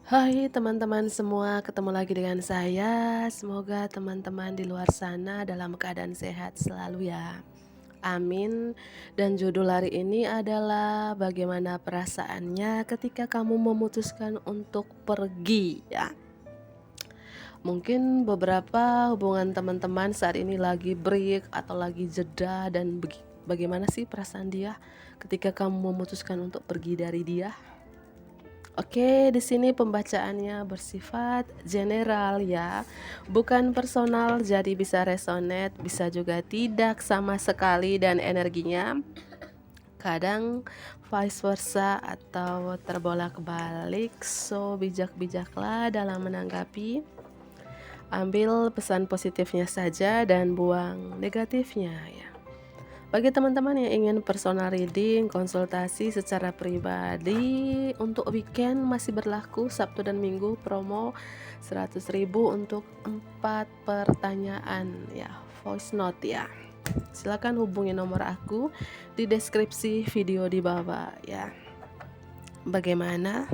Hai teman-teman semua, ketemu lagi dengan saya. Semoga teman-teman di luar sana dalam keadaan sehat selalu ya. Amin. Dan judul hari ini adalah bagaimana perasaannya ketika kamu memutuskan untuk pergi ya. Mungkin beberapa hubungan teman-teman saat ini lagi break atau lagi jeda dan bagaimana sih perasaan dia ketika kamu memutuskan untuk pergi dari dia? Oke, di sini pembacaannya bersifat general ya, bukan personal, jadi bisa resonate, bisa juga tidak sama sekali dan energinya kadang vice versa atau terbolak-balik. So, bijak-bijaklah dalam menanggapi. Ambil pesan positifnya saja dan buang negatifnya ya. Bagi teman-teman yang ingin personal reading, konsultasi secara pribadi untuk weekend masih berlaku Sabtu dan Minggu promo 100.000 untuk 4 pertanyaan ya, voice note ya. Silakan hubungi nomor aku di deskripsi video di bawah ya. Bagaimana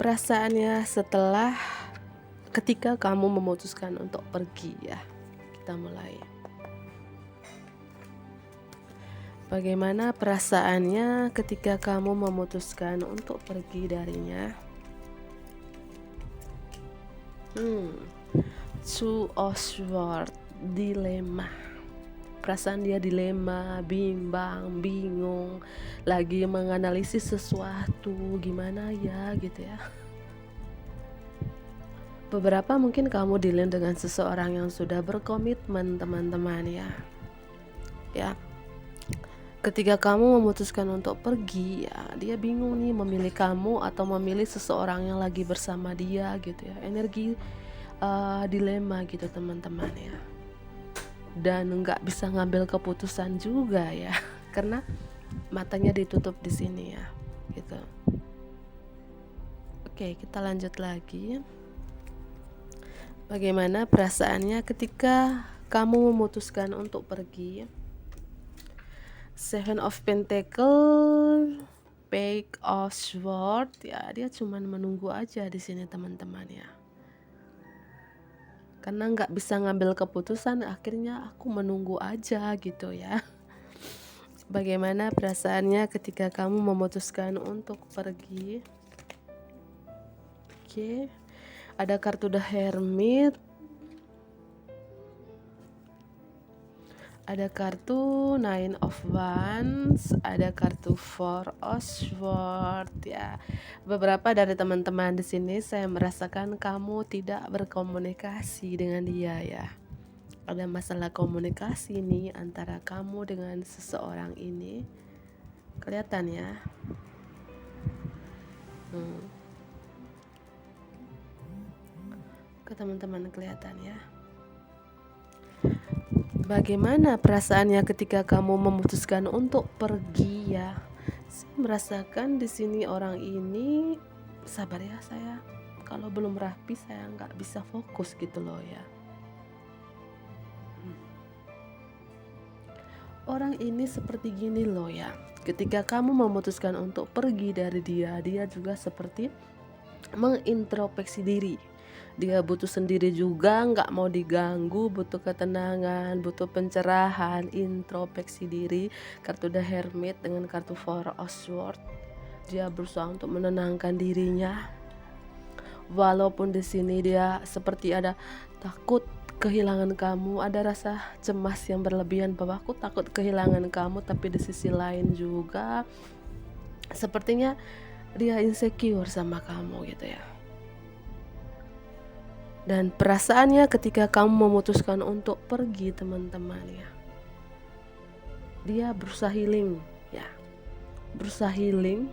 perasaannya setelah ketika kamu memutuskan untuk pergi ya? Kita mulai. Bagaimana perasaannya ketika kamu memutuskan untuk pergi darinya? Two of Swords, dilema. Perasaan dia dilema, bimbang, bingung, lagi menganalisis sesuatu, gimana ya gitu ya. Beberapa mungkin kamu dealing dengan seseorang yang sudah berkomitmen teman-teman ya. Ya. Ketika kamu memutuskan untuk pergi ya, dia bingung nih memilih kamu atau memilih seseorang yang lagi bersama dia gitu ya. Energi dilema gitu teman-teman ya. Dan nggak bisa ngambil keputusan juga ya, karena matanya ditutup di sini ya, gitu. Oke, kita lanjut lagi. Bagaimana perasaannya ketika kamu memutuskan untuk pergi? Seven of Pentacle, Page of Swords ya, dia cuman menunggu aja di sini teman-teman ya. Karena nggak bisa ngambil keputusan, akhirnya aku menunggu aja gitu ya. Bagaimana perasaannya ketika kamu memutuskan untuk pergi? Oke, ada kartu The Hermit, ada kartu Nine of Wands, ada kartu Four of Swords ya. Beberapa dari teman-teman di sini saya merasakan kamu tidak berkomunikasi dengan dia ya. Ada masalah komunikasi nih antara kamu dengan seseorang ini. Kelihatan ya. Ke teman-teman kelihatan ya. Bagaimana perasaannya ketika kamu memutuskan untuk pergi ya? Saya merasakan di sini orang ini sabar ya saya. Kalau belum rapi saya nggak bisa fokus gitu loh ya. Orang ini seperti gini loh ya. Ketika kamu memutuskan untuk pergi dari dia, dia juga seperti mengintrospeksi diri. Dia butuh sendiri juga, nggak mau diganggu, butuh ketenangan, butuh pencerahan, introspeksi diri. Kartu The Hermit dengan kartu Four of Swords, dia berusaha untuk menenangkan dirinya. Walaupun di sini dia seperti ada takut kehilangan kamu, ada rasa cemas yang berlebihan bahwa aku takut kehilangan kamu, tapi di sisi lain juga sepertinya dia insecure sama kamu gitu ya. Dan perasaannya ketika kamu memutuskan untuk pergi teman-teman ya, dia berusaha healing ya, berusaha healing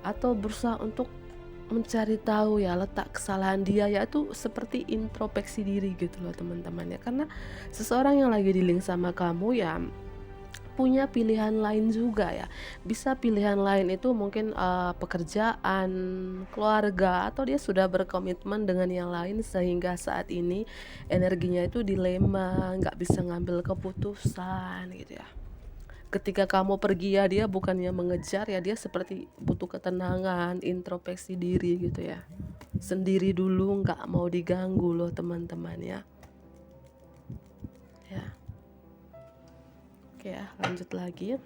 atau berusaha untuk mencari tahu ya letak kesalahan dia, yaitu seperti introspeksi diri gitu loh teman-teman ya. Karena seseorang yang lagi dealing sama kamu ya punya pilihan lain juga ya. Bisa pilihan lain itu mungkin pekerjaan, keluarga, atau dia sudah berkomitmen dengan yang lain sehingga saat ini energinya itu dilema, nggak bisa ngambil keputusan gitu ya. Ketika kamu pergi ya, dia bukannya mengejar ya, dia seperti butuh ketenangan, introspeksi diri gitu ya. sendiri dulu, nggak mau diganggu loh teman-teman ya. Ya, oke ya, lanjut lagi.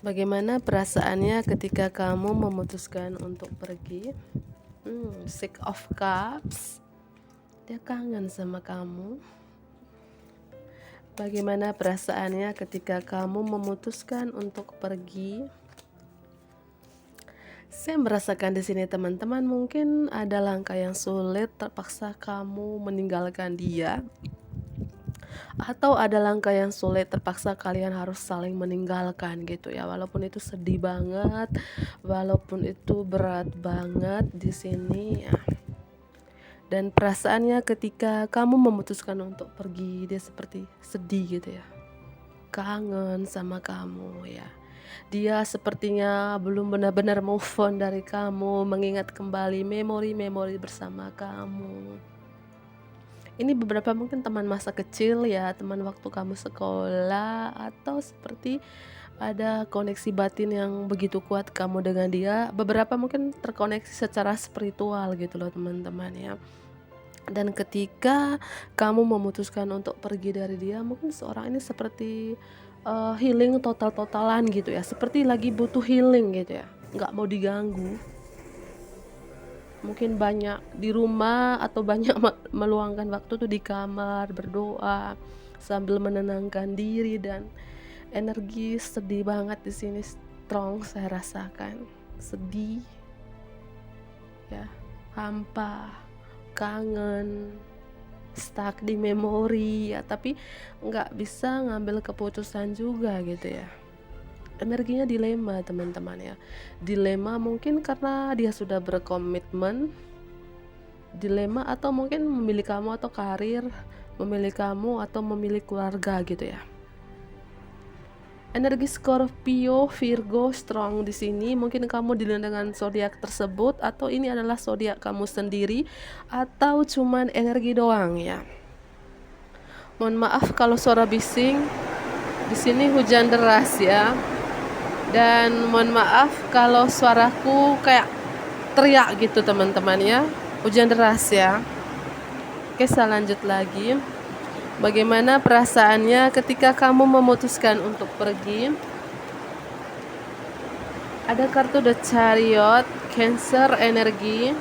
Bagaimana perasaannya ketika kamu memutuskan untuk pergi? Six of Cups, dia kangen sama kamu. Bagaimana perasaannya ketika kamu memutuskan untuk pergi? Saya merasakan di sini teman-teman, mungkin ada langkah yang sulit, terpaksa kamu meninggalkan dia. Atau ada langkah yang sulit, terpaksa kalian harus saling meninggalkan gitu ya. Walaupun itu sedih banget, walaupun itu berat banget di sini ya. Dan perasaannya ketika kamu memutuskan untuk pergi, dia seperti sedih gitu ya. Kangen sama kamu ya. Dia sepertinya belum benar-benar move on dari kamu, mengingat kembali memori-memori bersama kamu. Ini beberapa mungkin teman masa kecil ya, teman waktu kamu sekolah, atau seperti ada koneksi batin yang begitu kuat kamu dengan dia. Beberapa mungkin terkoneksi secara spiritual gitu loh teman-teman ya. Dan ketika kamu memutuskan untuk pergi dari dia, mungkin seorang ini seperti healing total-totalan gitu ya, seperti lagi butuh healing gitu ya, nggak mau diganggu. Mungkin banyak di rumah atau banyak meluangkan waktu tuh di kamar berdoa sambil menenangkan diri, dan energi sedih banget di sini strong saya rasakan. Sedih ya, hampa, kangen, stuck di memori ya, tapi nggak bisa ngambil keputusan juga gitu ya. Energinya dilema teman-teman ya. Dilema mungkin karena dia sudah berkomitmen, dilema atau mungkin memilih kamu atau karir, memilih kamu atau memilih keluarga gitu ya. Energi Scorpio, Virgo strong di sini. Mungkin kamu dilindungi dengan zodiak tersebut, atau ini adalah zodiak kamu sendiri, atau cuman energi doang ya. Mohon maaf kalau suara bising. Di sini hujan deras ya. Dan mohon maaf kalau suaraku kayak teriak gitu teman-teman ya. Hujan deras ya. Oke, saya lanjut lagi. Bagaimana perasaannya ketika kamu memutuskan untuk pergi? Ada kartu The Chariot, Cancer energi.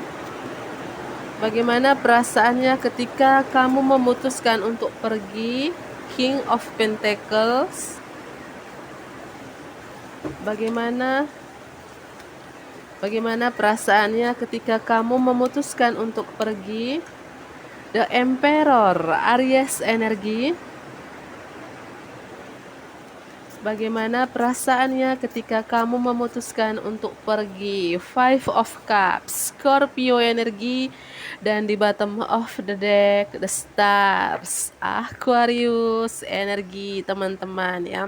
Bagaimana perasaannya ketika kamu memutuskan untuk pergi? King of Pentacles. Bagaimana perasaannya ketika kamu memutuskan untuk pergi? The Emperor, Aries energi. Bagaimana perasaannya ketika kamu memutuskan untuk pergi? Five of Cups, Scorpio energi. Dan di bottom of the deck, the Stars, Aquarius energi teman-teman ya.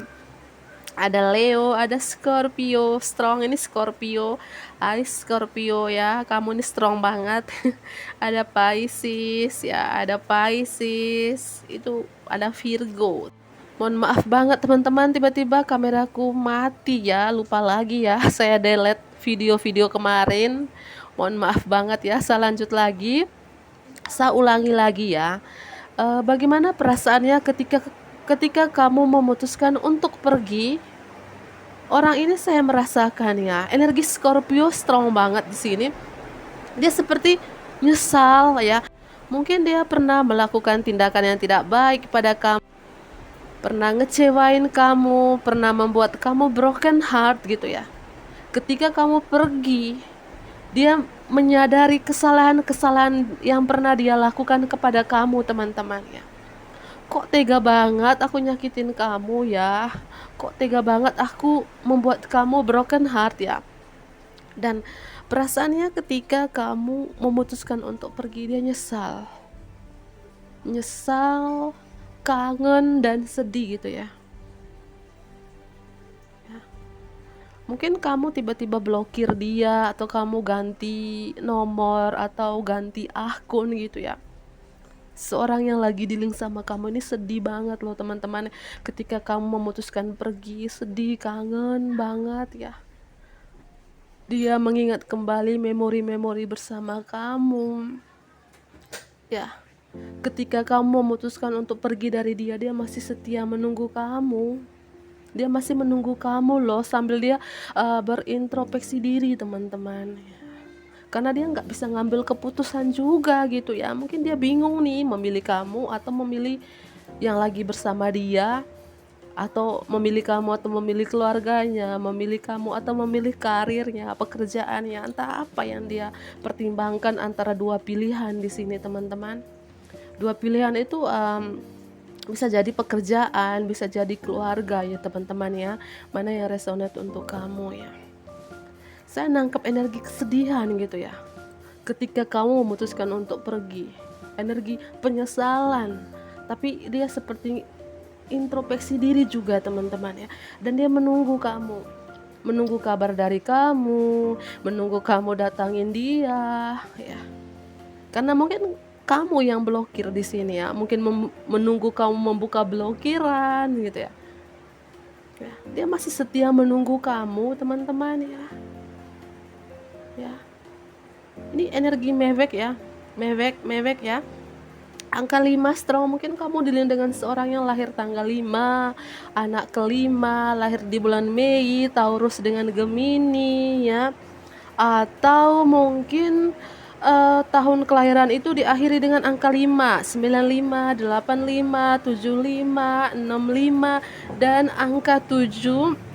Ada Leo, ada Scorpio, strong ini Scorpio, Aries Scorpio ya, kamu ini strong banget. Ada Pisces ya, ada Pisces, itu ada Virgo. Mohon maaf banget teman-teman, tiba-tiba kameraku mati ya, lupa lagi ya, saya delete video-video kemarin. Mohon maaf banget ya, saya lanjut lagi, saya ulangi lagi ya. Bagaimana perasaannya ketika kamu memutuskan untuk pergi? Orang ini saya merasakan ya, energi Scorpio strong banget di sini. Dia seperti nyesal ya. Mungkin dia pernah melakukan tindakan yang tidak baik pada kamu, pernah ngecewain kamu, pernah membuat kamu broken heart gitu ya. Ketika kamu pergi, dia menyadari kesalahan-kesalahan yang pernah dia lakukan kepada kamu teman-teman ya. Kok tega banget aku nyakitin kamu ya, kok tega banget aku membuat kamu broken heart ya. Dan perasaannya ketika kamu memutuskan untuk pergi, dia nyesal, kangen dan sedih gitu ya. Mungkin kamu tiba-tiba blokir dia, atau kamu ganti nomor atau ganti akun gitu ya. Seorang yang lagi dealing sama kamu ini sedih banget loh teman-teman. Ketika kamu memutuskan pergi, sedih, kangen banget ya. Dia mengingat kembali memori-memori bersama kamu. Ya, ketika kamu memutuskan untuk pergi dari dia, dia masih setia menunggu kamu. Dia masih menunggu kamu loh, sambil dia berintrospeksi diri, teman-teman. Karena dia nggak bisa ngambil keputusan juga gitu ya. Mungkin dia bingung nih memilih kamu atau memilih yang lagi bersama dia, atau memilih kamu atau memilih keluarganya, memilih kamu atau memilih karirnya, pekerjaannya, entah apa yang dia pertimbangkan antara dua pilihan di sini, teman-teman. Dua pilihan itu bisa jadi pekerjaan, bisa jadi keluarga ya, teman-teman ya. Mana yang resonate untuk kamu ya? Saya nangkap energi kesedihan gitu ya. Ketika kamu memutuskan untuk pergi, energi penyesalan, tapi dia seperti introspeksi diri juga, teman-teman ya. Dan dia menunggu kamu, menunggu kabar dari kamu, menunggu kamu datangin dia ya. Karena mungkin kamu yang blokir di sini ya, mungkin menunggu kamu membuka blokiran gitu ya. Ya, dia masih setia menunggu kamu, teman-teman ya. Ya. Ini energi mewek ya. Mewek ya. Angka 5 strong, mungkin kamu dilihat dengan seorang yang lahir tanggal 5, anak kelima, lahir di bulan Mei, Taurus dengan Gemini ya. Atau mungkin tahun kelahiran itu diakhiri dengan angka 5, 95, 85, 75, 65 dan angka 7.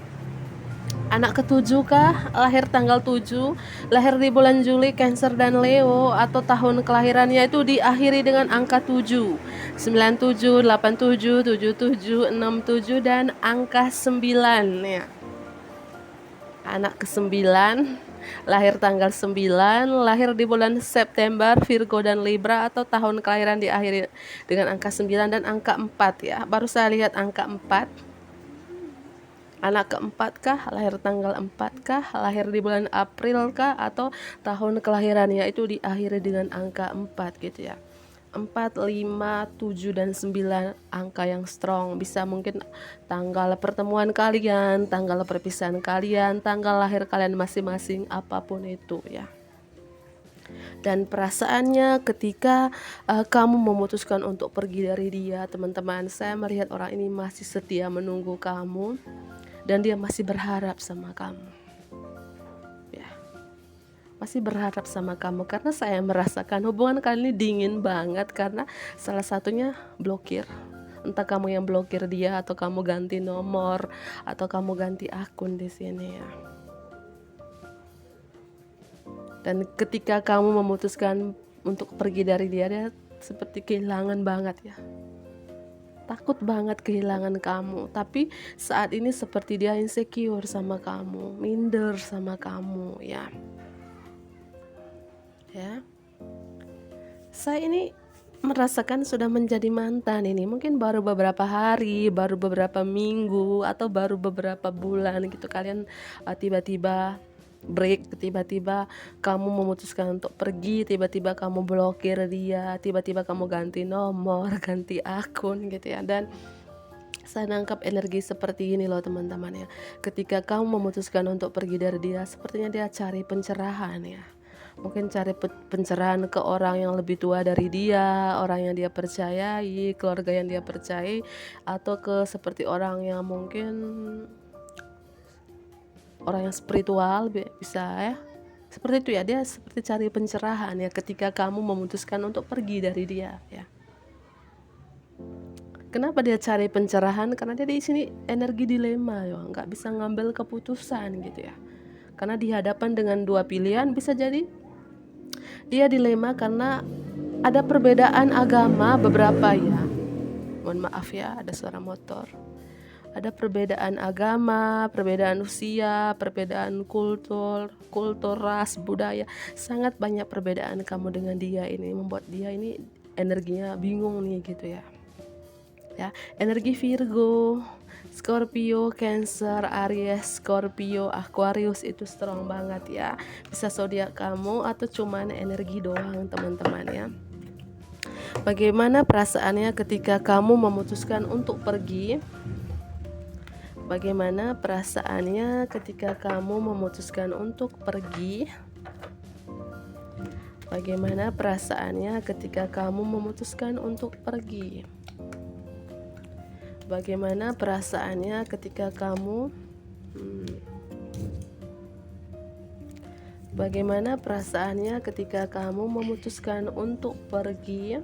Anak ketujuh kah, lahir tanggal 7, lahir di bulan Juli, Cancer dan Leo, atau tahun kelahirannya itu diakhiri dengan angka 7, 97, 87, 77, 67 dan angka 9 ya. Anak ke-9, lahir tanggal 9, lahir di bulan September, Virgo dan Libra, atau tahun kelahiran diakhiri dengan angka 9 dan angka 4 ya. Baru saya lihat angka 4. Anak keempat kah, lahir tanggal 4 kah, lahir di bulan April kah, atau tahun kelahirannya itu diakhiri dengan angka 4 gitu ya. 4, 5, 7 dan 9 angka yang strong. Bisa mungkin tanggal pertemuan kalian, tanggal perpisahan kalian, tanggal lahir kalian masing-masing, apapun itu ya. Dan perasaannya ketika kamu memutuskan untuk pergi dari dia, teman-teman, saya melihat orang ini masih setia menunggu kamu dan dia masih berharap sama kamu ya, masih berharap sama kamu, karena saya merasakan hubungan kalian ini dingin banget karena salah satunya blokir. Entah kamu yang blokir dia, atau kamu ganti nomor, atau kamu ganti akun di sini ya. Dan ketika kamu memutuskan untuk pergi dari dia, dia seperti kehilangan banget ya. Takut banget kehilangan kamu, tapi saat ini seperti dia insecure sama kamu, minder sama kamu ya. Ya. Saya ini merasakan sudah menjadi mantan ini mungkin baru beberapa hari, baru beberapa minggu, atau baru beberapa bulan gitu. Kalian tiba-tiba break, tiba-tiba kamu memutuskan untuk pergi, tiba-tiba kamu blokir dia, tiba-tiba kamu ganti nomor, ganti akun gitu ya. Dan saya nangkap energi seperti ini loh, teman-teman ya. Ketika kamu memutuskan untuk pergi dari dia, sepertinya dia cari pencerahan ya. Mungkin cari pencerahan ke orang yang lebih tua dari dia, orang yang dia percayai, keluarga yang dia percayai, atau ke seperti orang yang mungkin orang yang spiritual bisa ya. Seperti itu ya, dia seperti cari pencerahan ya ketika kamu memutuskan untuk pergi dari dia ya. Kenapa dia cari pencerahan? Karena dia di sini energi dilema ya, nggak bisa ngambil keputusan gitu ya. Karena di hadapan dengan dua pilihan, bisa jadi dia dilema karena ada perbedaan agama beberapa ya. Mohon maaf ya, ada suara motor. Ada perbedaan agama, perbedaan usia, perbedaan kultur, ras, budaya. Sangat banyak perbedaan kamu dengan dia ini, membuat dia ini energinya bingung nih gitu ya. Ya, energi Virgo, Scorpio, Cancer, Aries, Scorpio, Aquarius itu strong banget ya. Bisa zodiak kamu atau cuman energi doang, teman-teman ya. Bagaimana perasaannya ketika kamu memutuskan untuk pergi? Bagaimana perasaannya ketika kamu memutuskan untuk pergi? Bagaimana perasaannya ketika kamu memutuskan untuk pergi? Bagaimana perasaannya ketika kamu Bagaimana perasaannya ketika kamu memutuskan untuk pergi?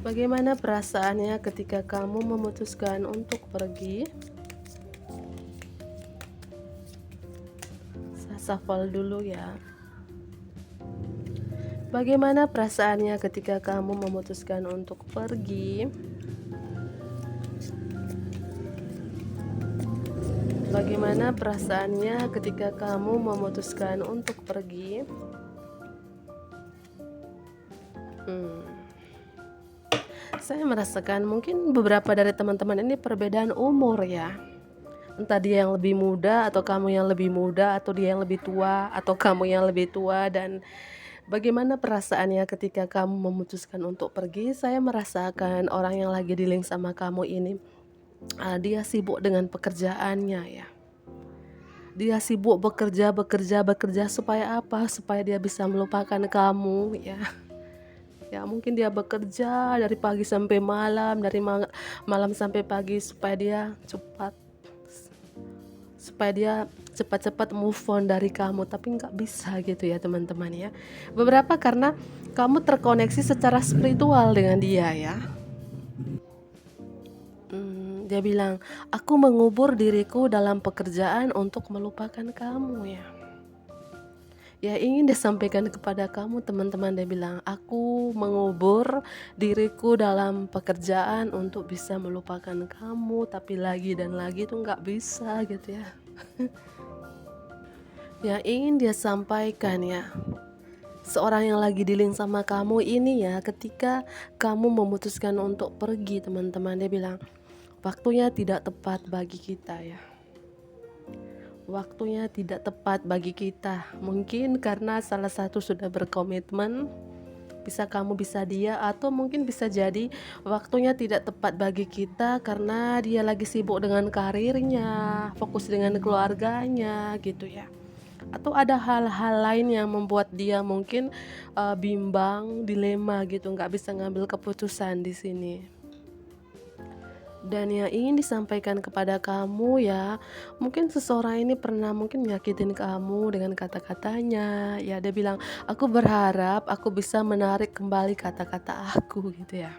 Bagaimana perasaannya ketika kamu memutuskan untuk pergi? Saya shuffle dulu ya. Bagaimana perasaannya ketika kamu memutuskan untuk pergi? Bagaimana perasaannya ketika kamu memutuskan untuk pergi? Saya merasakan mungkin beberapa dari teman-teman ini perbedaan umur ya. Entah dia yang lebih muda atau kamu yang lebih muda, atau dia yang lebih tua atau kamu yang lebih tua. Dan bagaimana perasaannya ketika kamu memutuskan untuk pergi? Saya merasakan orang yang lagi di link sama kamu ini, dia sibuk dengan pekerjaannya ya. Dia sibuk bekerja supaya apa? Supaya dia bisa melupakan kamu ya. Ya mungkin dia bekerja dari pagi sampai malam, dari malam sampai pagi supaya dia cepat-cepat move on dari kamu, tapi nggak bisa gitu ya teman-teman ya. Beberapa karena kamu terkoneksi secara spiritual dengan dia ya. Dia bilang, aku mengubur diriku dalam pekerjaan untuk melupakan kamu ya. Ya ingin disampaikan kepada kamu teman-teman, dia bilang, aku mengubur diriku dalam pekerjaan untuk bisa melupakan kamu, tapi lagi dan lagi itu nggak bisa gitu ya. Ya ingin dia sampaikan ya, seorang yang lagi dealing sama kamu ini ya, ketika kamu memutuskan untuk pergi teman-teman, dia bilang, waktunya tidak tepat bagi kita ya. Waktunya tidak tepat bagi kita. Mungkin karena salah satu sudah berkomitmen, bisa kamu bisa dia, atau mungkin bisa jadi waktunya tidak tepat bagi kita karena dia lagi sibuk dengan karirnya, fokus dengan keluarganya gitu ya. Atau ada hal-hal lain yang membuat dia mungkin bimbang, dilema gitu, nggak bisa ngambil keputusan di sini. Dan yang ingin disampaikan kepada kamu ya, mungkin seseorang ini pernah mungkin nyakitin kamu dengan kata-katanya. Ya dia bilang, aku berharap aku bisa menarik kembali kata-kata aku gitu ya.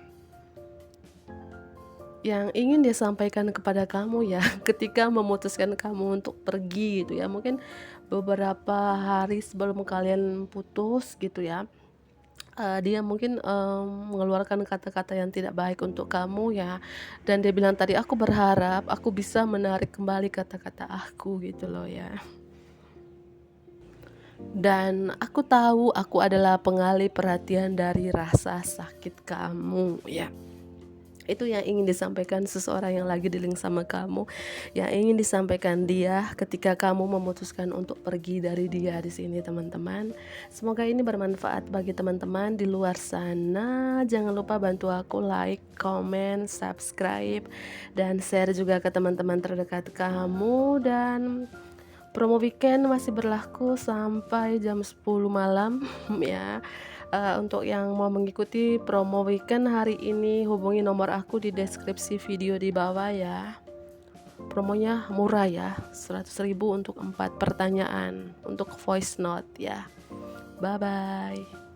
Yang ingin dia sampaikan kepada kamu ya, ketika memutuskan kamu untuk pergi gitu ya, mungkin beberapa hari sebelum kalian putus gitu ya, dia mungkin mengeluarkan kata-kata yang tidak baik untuk kamu ya, dan dia bilang tadi, aku berharap aku bisa menarik kembali kata-kata aku gitu loh ya. Dan aku tahu aku adalah pengalih perhatian dari rasa sakit kamu ya. Itu yang ingin disampaikan seseorang yang lagi di-link sama kamu, yang ingin disampaikan dia ketika kamu memutuskan untuk pergi dari dia di sini teman-teman. Semoga ini bermanfaat bagi teman-teman di luar sana. Jangan lupa bantu aku like, comment, subscribe, dan share juga ke teman-teman terdekat kamu. Dan promo weekend masih berlaku sampai jam 10 malam ya. Untuk yang mau mengikuti promo weekend hari ini, hubungi nomor aku di deskripsi video di bawah ya. Promonya murah ya, 100.000 untuk 4 pertanyaan untuk voice note ya. Bye bye.